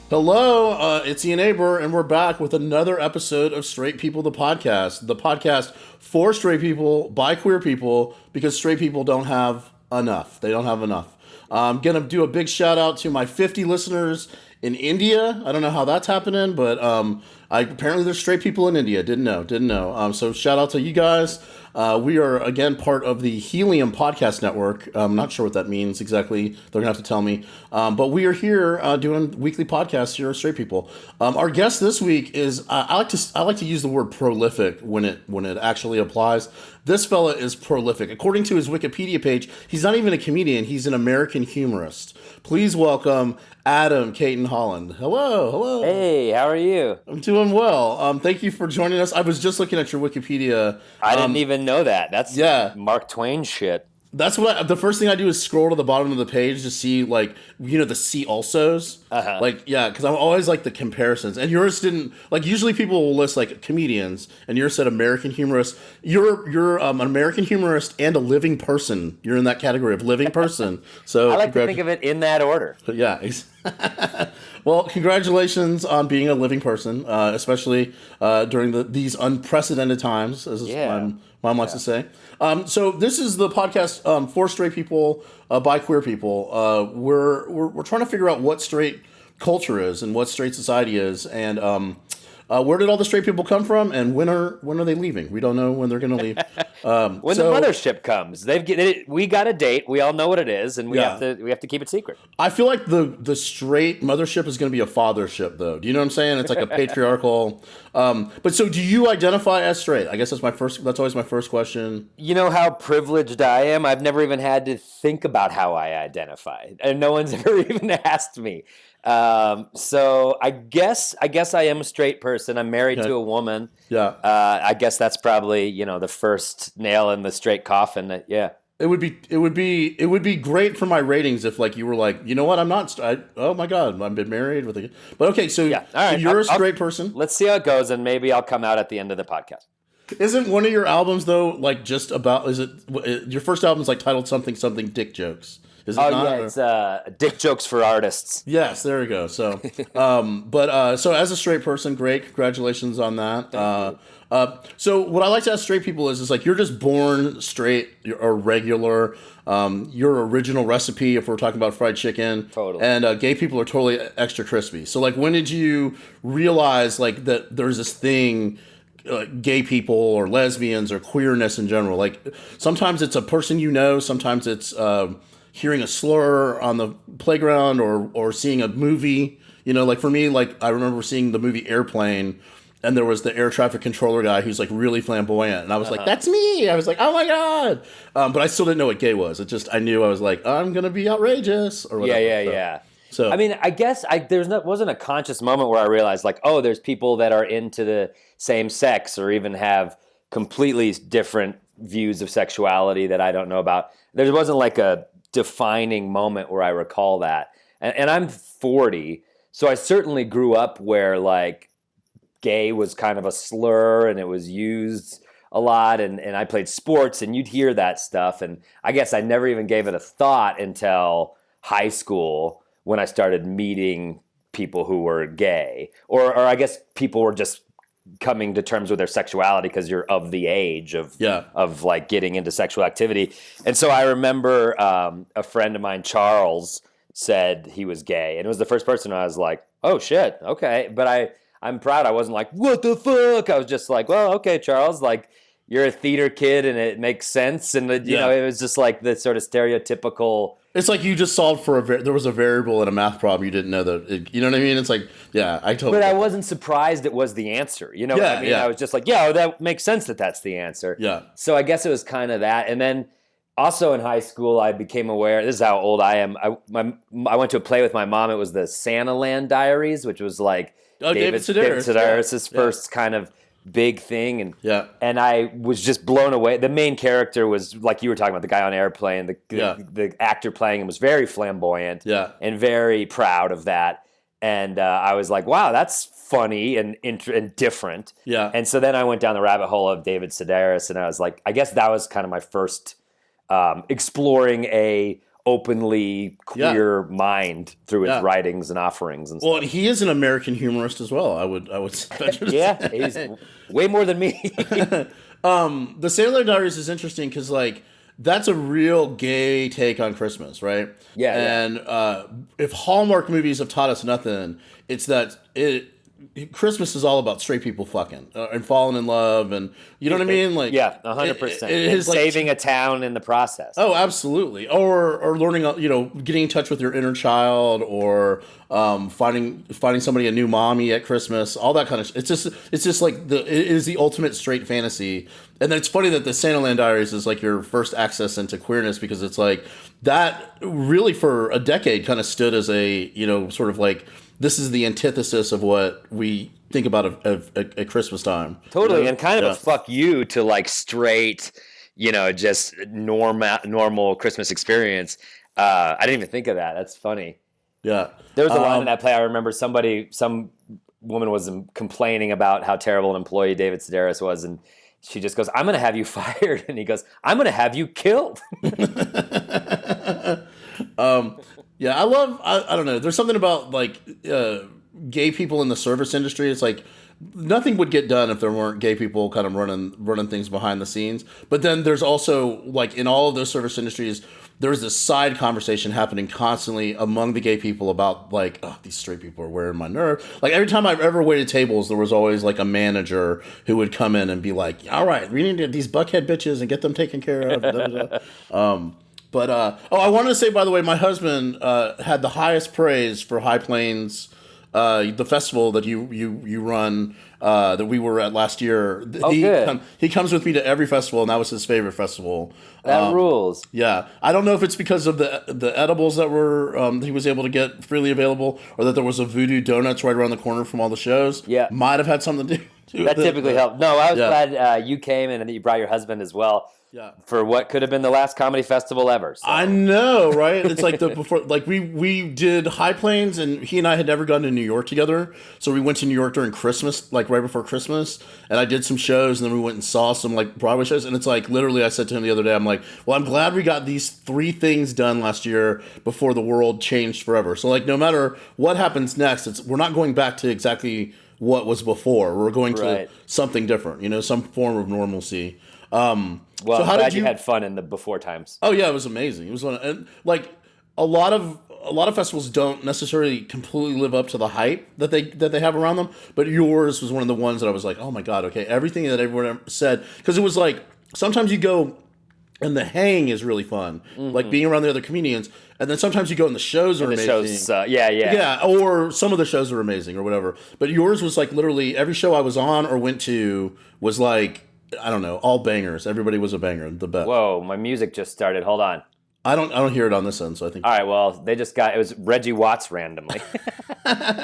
Hello, it's Ian Aber, and we're back with another episode of Straight People, the podcast for straight people, by queer people, because straight people don't have enough. They don't have enough. I'm going to do a big shout out to my 50 listeners in India. I don't know how that's happening, but apparently there's straight people in India. Didn't know. So shout out to you guys. We are, again, part of the Helium Podcast Network. I'm not sure what that means exactly. They're going to have to tell me. But we are here doing weekly podcasts here at Straight People. Our guest this week is, I like to use the word prolific when it actually applies. This fella is prolific. According to his Wikipedia page, he's not even a comedian. He's an American humorist. Please welcome Adam Cayton-Holland. Hello. Hey, how are you? I'm doing well. Thank you for joining us. I was just looking at your Wikipedia. I didn't even know that. That's Mark Twain shit. That's what the first thing I do is scroll to the bottom of the page to see, like, the see alsos. Because I'm always like the comparisons. And yours didn't, like, usually people will list like comedians, and yours said American humorist. You're an American humorist and a living person. You're in that category of living person. So I like to think of it in that order. Yeah. Well, congratulations on being a living person, especially during these unprecedented times, as my mom likes to say. So this is the podcast for straight people, by queer people. We're trying to figure out what straight culture is and what straight society is, and where did all the straight people come from, and when are they leaving? We don't know when they're going to leave. When the mothership comes, we got a date. We all know what it is, and we have to keep it secret. I feel like the straight mothership is going to be a fathership, though. Do you know what I'm saying? It's like a patriarchal. But so, do you identify as straight? I guess that's always my first question. You know how privileged I am. I've never even had to think about how I identify, and no one's ever even asked me. So I guess I am a straight person. I'm married to a woman. Yeah. I guess that's probably, the first nail in the straight coffin. It would be great for my ratings if, like, you were like, you know what, I'm not. Oh my God, I've been married with a. But okay, so, all right, so you're a straight person. Let's see how it goes, and maybe I'll come out at the end of the podcast. Isn't one of your albums though like just about? Is it your first album is like titled something dick jokes? Is it not? Yeah, it's dick jokes for artists. Yes, there we go. So, so as a straight person, great, congratulations on that. So what I like to ask straight people is like, you're just born straight or regular. Your original recipe, if we're talking about fried chicken, totally. And gay people are totally extra crispy. So like, when did you realize like that there's this thing? Gay people or lesbians or queerness in general? Like, sometimes it's a person sometimes it's hearing a slur on the playground or seeing a movie. Like for me, like I remember seeing the movie Airplane, and there was the air traffic controller guy who's like really flamboyant, and I was like, that's me. I was like, oh my God. But I still didn't know what gay was. I knew I was like, I'm gonna be outrageous or whatever. Yeah. So I mean, I guess wasn't a conscious moment where I realized like, oh, there's people that are into the same sex or even have completely different views of sexuality that I don't know about. There wasn't like a defining moment where I recall that. And I'm 40, so I certainly grew up where like gay was kind of a slur and it was used a lot, and I played sports and you'd hear that stuff, and I guess I never even gave it a thought until high school when I started meeting people who were gay, or I guess people were just coming to terms with their sexuality because you're of the age of like getting into sexual activity. And so I remember a friend of mine, Charles, said he was gay, and it was the first person I was like, oh shit, okay. But I'm proud I wasn't like, what the fuck? I was just like, well, okay, Charles, like, you're a theater kid and it makes sense. And, you know, it was just like the sort of stereotypical. It's like you just solved for there was a variable in a math problem. You didn't know that. You know what I mean? It's like, yeah, I totally. But I wasn't surprised it was the answer. You know what I mean? I was just like, that makes sense that that's the answer. Yeah. So I guess it was kind of that. And then also in high school, I became aware, this is how old I am. I went to a play with my mom. It was the Santa Land Diaries, which was like David Sedaris' first kind of big thing. And I was just blown away. The main character was, like you were talking about, the guy on Airplane. The actor playing him was very flamboyant and very proud of that. And I was like, wow, that's funny and different. Yeah. And so then I went down the rabbit hole of David Sedaris, and I was like, I guess that was kind of my first exploring a openly queer mind through his writings and offerings and stuff. Well, and he is an American humorist as well. I would say. He's way more than me. The Sailor Diaries is interesting because like that's a real gay take on Christmas, right? Yeah. And if Hallmark movies have taught us nothing, it's that Christmas is all about straight people fucking and falling in love, and you know what I mean? Like, 100%. It is like saving a town in the process. Oh, absolutely. Or learning, getting in touch with your inner child, or finding somebody a new mommy at Christmas, all that kind of. It's just like it is the ultimate straight fantasy. And then it's funny that the Santa Land Diaries is like your first access into queerness, because it's like that really for a decade kind of stood as a sort of like. This is the antithesis of what we think about at Christmas time. Totally, and kind of a fuck you to like straight, just normal Christmas experience. I didn't even think of that. That's funny. Yeah. There was a line in that play. I remember some woman was complaining about how terrible an employee David Sedaris was, and she just goes, "I'm going to have you fired," and he goes, "I'm going to have you killed." Yeah, I don't know. There's something about like gay people in the service industry. It's like nothing would get done if there weren't gay people kind of running things behind the scenes. But then there's also like in all of those service industries, there's this side conversation happening constantly among the gay people about like, oh, these straight people are wearing my nerve. Like every time I've ever waited tables, there was always like a manager who would come in and be like, all right, we need to get these buckhead bitches and get them taken care of. But I wanted to say, by the way, my husband had the highest praise for High Plains, the festival that you run that we were at last year. Good. He comes with me to every festival, and that was his favorite festival. That rules. Yeah, I don't know if it's because of the edibles that were he was able to get freely available, or that there was a Voodoo Donuts right around the corner from all the shows. Yeah, might have had something to do. That typically helped. No, I was glad you came and you brought your husband as well. Yeah. For what could have been the last comedy festival ever. So. I know, right? It's like we did High Plains, and he and I had never gone to New York together. So we went to New York during Christmas, like right before Christmas, and I did some shows, and then we went and saw some like Broadway shows. And it's like literally I said to him the other day, I'm like, well, I'm glad we got these 3 things done last year before the world changed forever. So like no matter what happens next, we're not going back to exactly what was before. We're going to something different, some form of normalcy. Well, so I'm glad you had fun in the before times. Oh yeah, it was amazing. It was fun, and like a lot of festivals don't necessarily completely live up to the hype that they have around them. But yours was one of the ones that I was like, oh my god, okay, everything that everyone said, because it was like sometimes you go and the hang is really fun, like being around the other comedians, and then sometimes you go and the shows are amazing. Shows, yeah, or some of the shows are amazing or whatever. But yours was like literally every show I was on or went to was like. I don't know, all bangers. Everybody was a banger. The best. Whoa, my music just started. Hold on. I don't hear it on this end, so I think. All right, well, it was Reggie Watts randomly.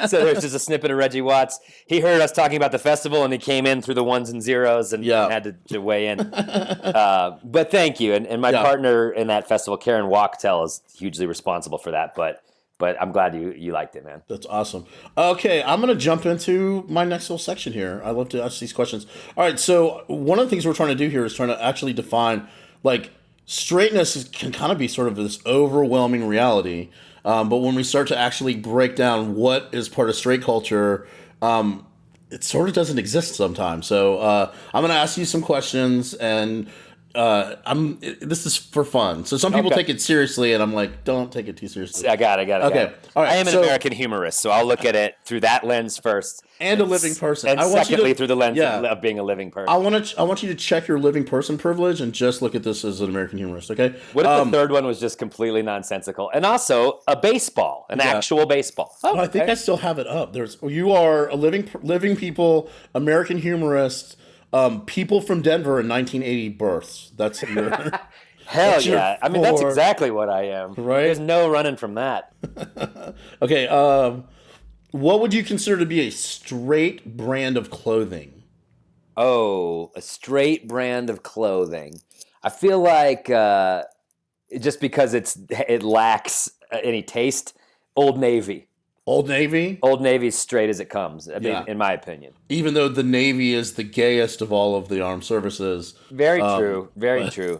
So there's just a snippet of Reggie Watts. He heard us talking about the festival, and he came in through the ones and zeros and had to weigh in. But thank you. And my partner in that festival, Karen Wachtel, is hugely responsible for that. But I'm glad you liked it, man. That's awesome. Okay, I'm going to jump into my next little section here. I love to ask these questions. All right, so one of the things we're trying to do here is trying to actually define, like, straightness can kind of be sort of this overwhelming reality. But when we start to actually break down what is part of straight culture, it sort of doesn't exist sometimes. So I'm going to ask you some questions, and This is for fun. So some people Okay. take it seriously, and I'm like, don't take it too seriously. I got it. Okay. All right. I am an American humorist, so I'll look at it through that lens first. And a living person. And secondly, through the lens of being a living person. I want you to check your living person privilege and just look at this as an American humorist, okay? What if the third one was just completely nonsensical? And also a baseball, an actual baseball. Oh, well, I think I still have it up. You are a living people, American humorist, people from Denver in 1980 births. That's your... Hell yeah. I mean, that's exactly what I am. Right? There's no running from that. Okay, what would you consider to be a straight brand of clothing? Oh, a straight brand of clothing. I feel like just because it lacks any taste, Old Navy. Old Navy? Old Navy's straight as it comes, in my opinion. Even though the Navy is the gayest of all of the armed services. Very true.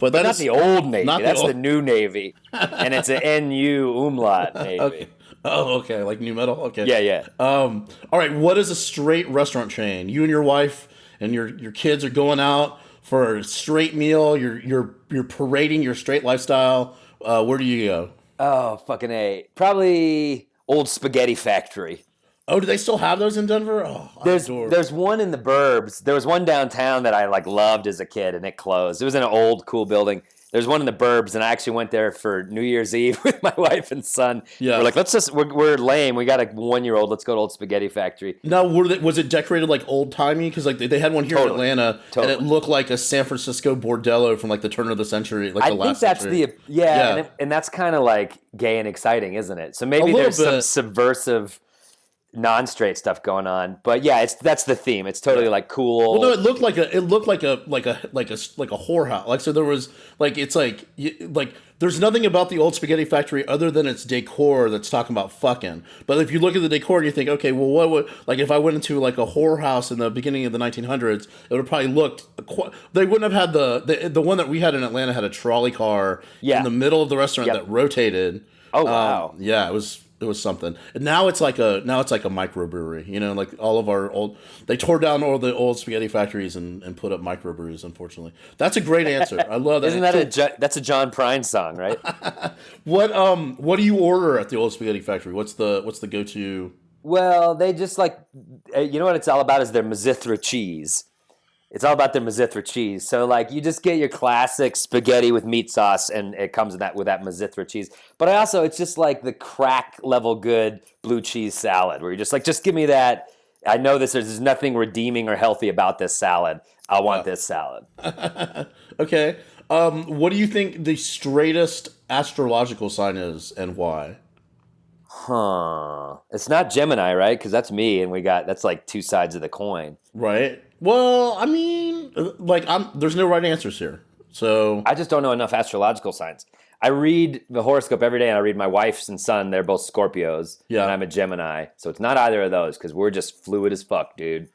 But that not is the Old Navy. That's the the New Navy. And it's an NU umlaut Navy. Okay. Oh, okay. Like new metal? Okay. Yeah. All right. What is a straight restaurant chain? You and your wife and your kids are going out for a straight meal. You're parading your straight lifestyle. Where do you go? Oh, fucking A. Probably Old Spaghetti Factory. Oh, do they still have those in Denver? Oh, there's one in the burbs. There was one downtown that I loved as a kid, and it closed. It was in an old, cool building. There's one in the burbs, and I actually went there for New Year's Eve with my wife and son. Yeah. We're like, we're lame. We got a 1-year-old. Let's go to Old Spaghetti Factory. Now, was it decorated like old-timey? Because they had one here in Atlanta, and it looked like a San Francisco bordello from the turn of the century, I think that's century. And that's kind of gay and exciting, isn't it? So maybe there's some subversive non-straight stuff going on, but yeah, that's the theme. It's totally cool. Well, no, it looked like a whorehouse. So there was there's nothing about the Old Spaghetti Factory other than its decor that's talking about fucking. But if you look at the decor and you think, okay, well, what would if I went into a whorehouse in the beginning of the 1900s, it would have probably looked. They wouldn't have had the one that we had in Atlanta had a trolley car in the middle of the restaurant that rotated. Oh wow! Yeah, it was something. And now it's like a microbrewery. All of our they tore down all the old spaghetti factories and put up microbreweries. Unfortunately, that's a great answer. I love that. Isn't that that's a John Prine song, right? What do you order at the old spaghetti factory? What's the go-to? Well, they just you know what it's all about is their Mazithra cheese. It's all about their Mazithra cheese. So you just get your classic spaghetti with meat sauce, and it comes with that Mazithra cheese. But it's just the crack level good blue cheese salad, where you're just give me that. I know there's nothing redeeming or healthy about this salad. I want this salad. Okay. What do you think the straightest astrological sign is, and why? It's not Gemini, right? Because that's me, and that's two sides of the coin. Right. Well, I mean, there's no right answers here. So I just don't know enough astrological signs. I read the horoscope every day, and I read my wife's and son. They're both Scorpios, and I'm a Gemini. So it's not either of those, because we're just fluid as fuck, dude.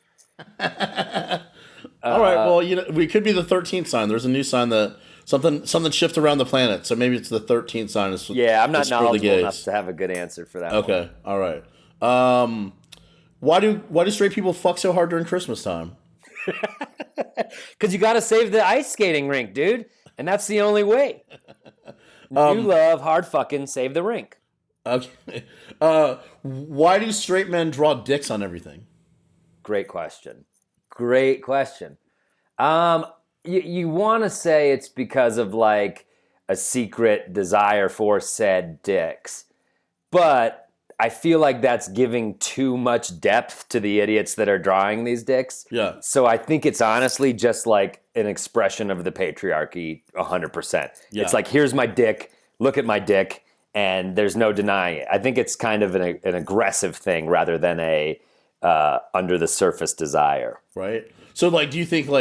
All right. Well, we could be the 13th sign. There's a new sign that something shifts around the planet. So maybe it's the 13th sign. I'm not knowledgeable enough to have a good answer for that. Okay. All right. Why do straight people fuck so hard during Christmas time? Because you got to save the ice skating rink, dude. And that's the only way. You love hard fucking save the rink. Okay. Why do straight men draw dicks on everything? Great question. You want to say it's because of a secret desire for said dicks. But I feel like that's giving too much depth to the idiots that are drawing these dicks. Yeah. So I think it's honestly just an expression of the patriarchy 100%. Yeah. It's here's my dick, look at my dick, and there's no denying it. I think it's kind of an aggressive thing rather than a under the surface desire. Right. So do you think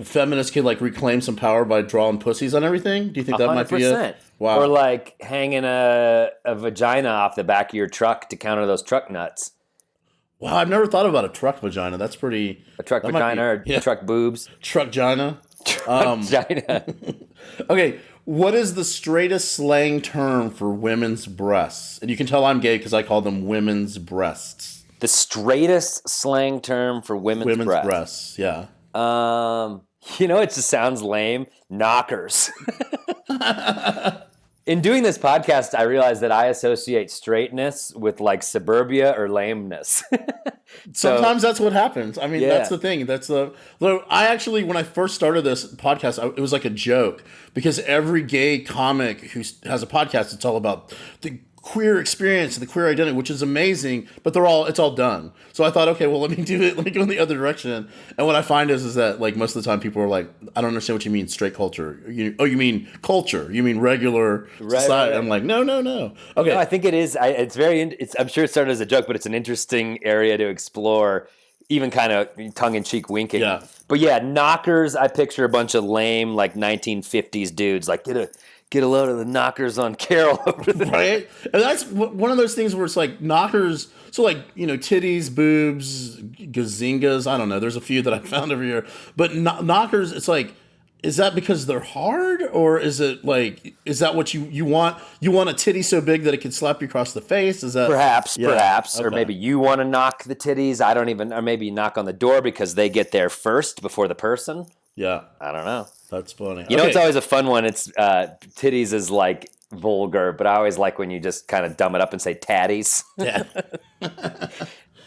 feminists could reclaim some power by drawing pussies on everything? Do you think that 100%. Might be it? Wow. Or hanging a vagina off the back of your truck to counter those truck nuts. Wow, I've never thought about a truck vagina. That's pretty... A truck vagina or truck boobs. Truck-gina. Truck-gina. Okay, what is the straightest slang term for women's breasts? And you can tell I'm gay because I call them women's breasts. The straightest slang term for women's breasts? Breasts, yeah. You know, it just sounds lame. Knockers. In doing this podcast, I realized that I associate straightness with like suburbia or lameness. Sometimes that's what happens. I mean, Yeah. that's the thing. I actually, when I first started this podcast, it was like a joke because every gay comic who has a podcast, it's all about the queer experience and the queer identity, which is amazing, but it's all done. So I thought, okay, well, let me go in the other direction. And what I find is that like most of the time people are like, I don't understand what you mean straight culture. You mean culture. You mean regular society. Right. I'm like, no. Okay. No, I think it is. I'm sure it started as a joke, but it's an interesting area to explore, even kind of tongue-in-cheek winking. Yeah. But yeah, knockers, I picture a bunch of lame like 1950s dudes like, get a load of the knockers on Carol over there. Right? And that's one of those things where it's like knockers, so like, titties, boobs, gazingas, I don't know. There's a few that I found every year. But knockers, it's like, is that because they're hard? Or is it like, is that what you want? You want a titty so big that it can slap you across the face? Is that Perhaps. Okay. Or maybe you want to knock the titties. Or maybe you knock on the door because they get there first before the person. Yeah. I don't know. That's funny. You know, it's always a fun one. It's titties is like vulgar, but I always like when you just kind of dumb it up and say tatties. Yeah.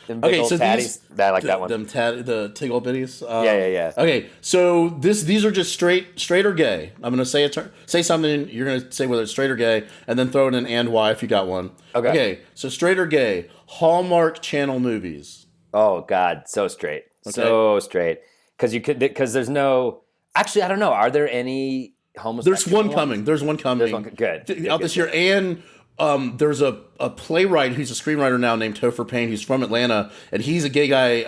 Them big old tatties. I like that one. The tickle bitties. Yeah. Okay, so these are just straight or gay. I'm gonna say say something. You're gonna say whether it's straight or gay, and then throw in an and why if you got one. Okay. So straight or gay. Hallmark Channel movies. Oh God, so straight, so straight. Because there's no. Actually, I don't know. Are there any homosexual? There's one coming. Good. Out this year, and there's a playwright who's a screenwriter now named Topher Payne, who's from Atlanta, and he's a gay guy,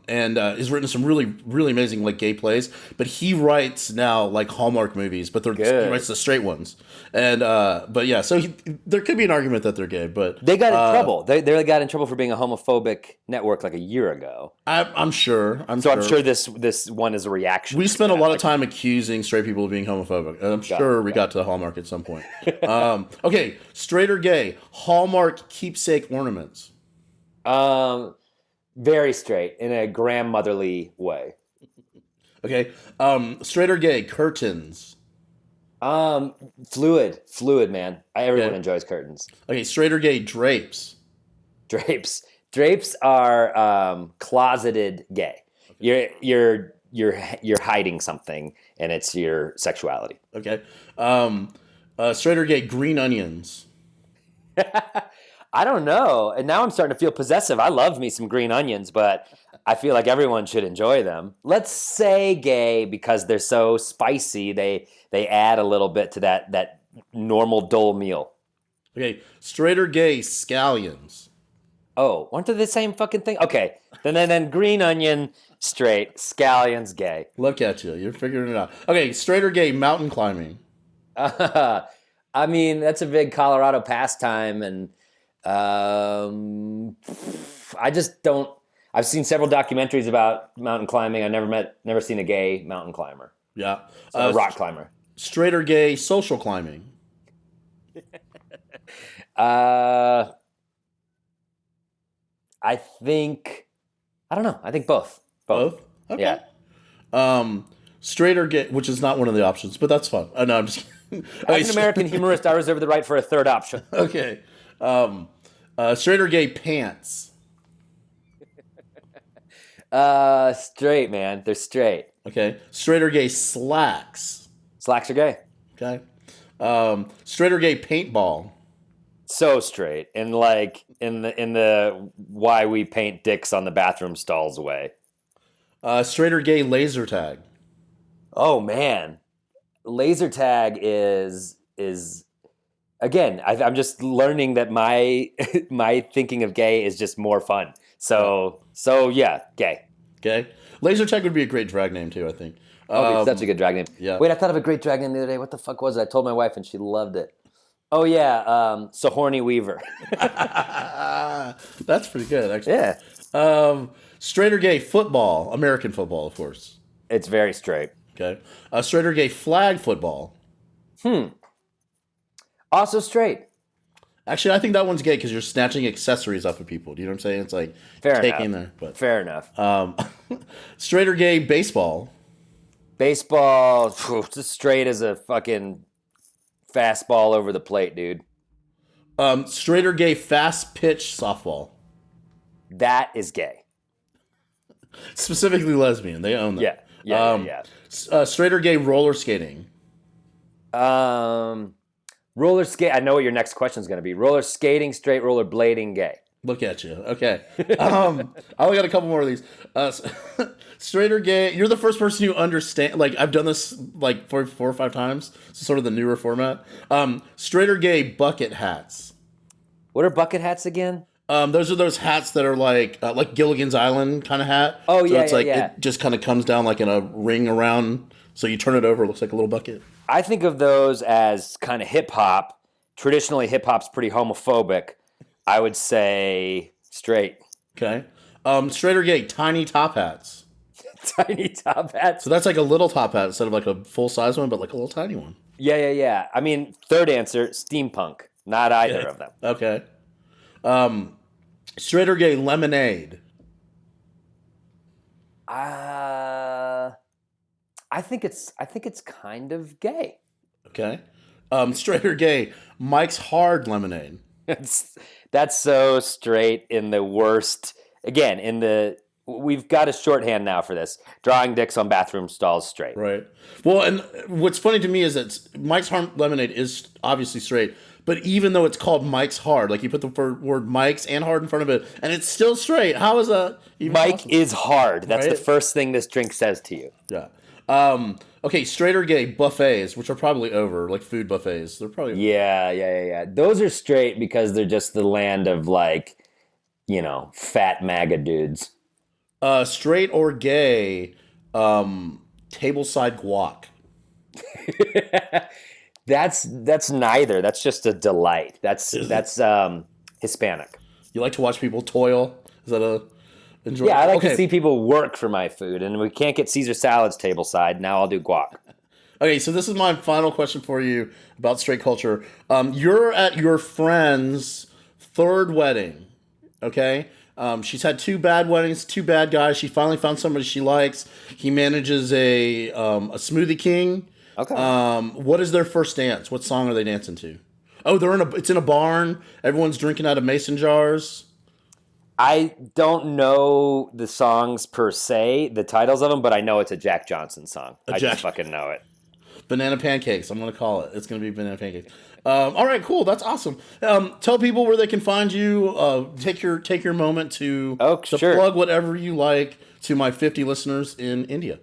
and has written some really, really amazing like gay plays. But he writes now like Hallmark movies, but he writes the straight ones. And but yeah, so there could be an argument that they're gay, but they got in trouble. They got in trouble for being a homophobic network like a year ago. I'm sure. I'm sure this one is a reaction. We spent a lot of time accusing straight people of being homophobic, and I'm sure we got to Hallmark at some point. Okay, straight or gay? Hallmark keepsake ornaments. Very straight in a grandmotherly way. Okay, straight or gay? Curtains. Fluid, man. Everyone enjoys curtains. Okay, straight or gay? Drapes. Drapes are closeted gay. Okay. You're hiding something, and it's your sexuality. Okay. Straight or gay? Green onions. I don't know. And now I'm starting to feel possessive. I love me some green onions, but I feel like everyone should enjoy them. Let's say gay because they're so spicy. They add a little bit to that normal dull meal. Okay, straight or gay? Scallions. Oh, aren't they the same fucking thing? Okay, then green onion, straight, scallions, gay. Look at you. You're figuring it out. Okay, straight or gay? Mountain climbing. I mean, that's a big Colorado pastime, and I just don't. I've seen several documentaries about mountain climbing. I've never seen a gay mountain climber. Yeah, a rock climber. Straight or gay? Social climbing. I don't know. I think both. Both? Okay. Yeah. Straight or gay, which is not one of the options, but that's fun. No, I'm just kidding. As an American humorist, I reserve the right for a third option. Okay. Straight or gay? Pants. Straight, man. They're straight. Okay. Straight or gay? Slacks. Slacks are gay. Okay. Straight or gay? Paintball. So straight, and like in the why we paint dicks on the bathroom stalls way. Straight or gay? Laser tag. Oh man, laser tag is again. I'm just learning that my thinking of gay is just more fun. So yeah, gay. Okay. Laser tag would be a great drag name too, I think. Oh, it's such a good drag name. Yeah. Wait, I thought of a great drag name the other day. What the fuck was it? I told my wife and she loved it. Oh yeah, Sahorny Weaver. That's pretty good, actually. Yeah. Straight or gay? Football. American football, of course. It's very straight. Okay. Straight or gay? Flag football. Also straight. Actually, I think that one's gay because you're snatching accessories off of people. Do you know what I'm saying? It's like Fair taking enough. there. But Fair enough. straight or gay? Baseball. Baseball, just straight as a fucking fastball over the plate, dude. Straight or gay fast pitch softball. That is gay. Specifically lesbian. They own that. Yeah. Straight or gay roller skating. Roller skate. I know what your next question is going to be. Roller skating, straight, roller blading, gay. Look at you. Okay. I only got a couple more of these. Straight or gay. You're the first person who understand. Like, I've done this like four or five times. It's sort of the newer format. Straight or gay bucket hats. What are bucket hats again? Those are those hats that are like Gilligan's Island kind of hat. Oh, yeah, it's like yeah. It just kind of comes down like in a ring around. So you turn it over, it looks like a little bucket. I think of those as kind of hip hop. Traditionally, hip hop's pretty homophobic. I would say straight. Okay. Straight or gay tiny top hats. Tiny top hats. So that's like a little top hat instead of like a full size one, but like a little tiny one. Yeah. I mean, third answer, steampunk. Not either of them. Okay. Straight or gay lemonade. I think it's kind of gay. Okay. Straight or gay Mike's Hard lemonade. That's so straight in the worst. Again, we've got a shorthand now for this. Drawing dicks on bathroom stalls straight. Right. Well, and what's funny to me is that Mike's Hard lemonade is obviously straight, but even though it's called Mike's Hard, like you put the word Mike's and Hard in front of it, and it's still straight. How is that even Mike possible? is hard. That's right? The first thing this drink says to you. Yeah. Okay, straight or gay buffets, which are probably over, like food buffets. They're probably over. Yeah. Those are straight because they're just the land of like, fat MAGA dudes. Straight or gay tableside guac. That's neither. That's just a delight. That's Hispanic. You like to watch people toil? Is that a enjoy? Yeah, I like to see people work for my food, and we can't get Caesar salads tableside. Now I'll do guac. Okay, so this is my final question for you about straight culture. You're at your friend's third wedding, okay? She's had 2 bad weddings, 2 bad guys. She finally found somebody she likes. He manages a Smoothie King. Okay. What is their first dance? What song are they dancing to? Oh, it's in a barn. Everyone's drinking out of mason jars. I don't know the songs per se, the titles of them, but I know it's a Jack Johnson song. Just fucking know it. Banana pancakes. I'm going to call it. It's going to be banana pancakes. All right, cool. That's awesome. Tell people where they can find you. Take your moment to sure. plug whatever you like to my 50 listeners in India.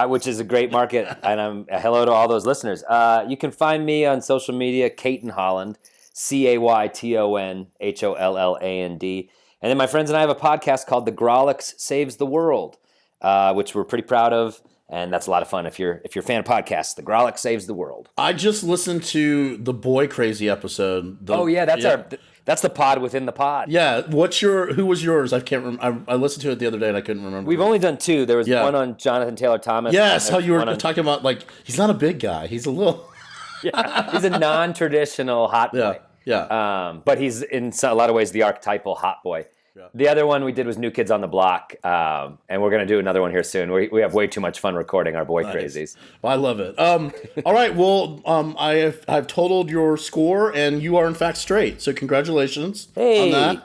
Which is a great market, and I'm hello to all those listeners. You can find me on social media, Cayton-Holland, CaytonHolland. And then my friends and I have a podcast called The Grawlix Saves the World, which we're pretty proud of, and that's a lot of fun if you're a fan of podcasts. The Grawlix Saves the World. I just listened to the Boy Crazy episode. That's the pod within the pod. Yeah, who was yours? I can't remember. I listened to it the other day and I couldn't remember. We've only done 2. There was one on Jonathan Taylor Thomas. Yes, how you were talking about, like, he's not a big guy. He's a little... Yeah, he's a non-traditional hot boy. Yeah. But he's in a lot of ways the archetypal hot boy. Yeah. The other one we did was New Kids on the Block, and we're going to do another one here soon. We have way too much fun recording our boy crazies. Well, I love it. All right, well, I've totaled your score, and you are in fact straight. So congratulations on that.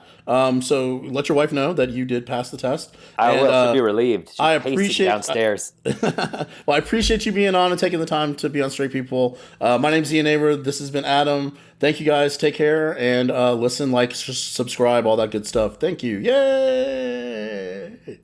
So let your wife know that you did pass the test. I will. She'll be relieved. I appreciate downstairs. Well, I appreciate you being on and taking the time to be on Straight People. My name's Ian Neighbor. This has been Adam. Thank you guys. Take care and listen, like, subscribe, all that good stuff. Thank you. Yay!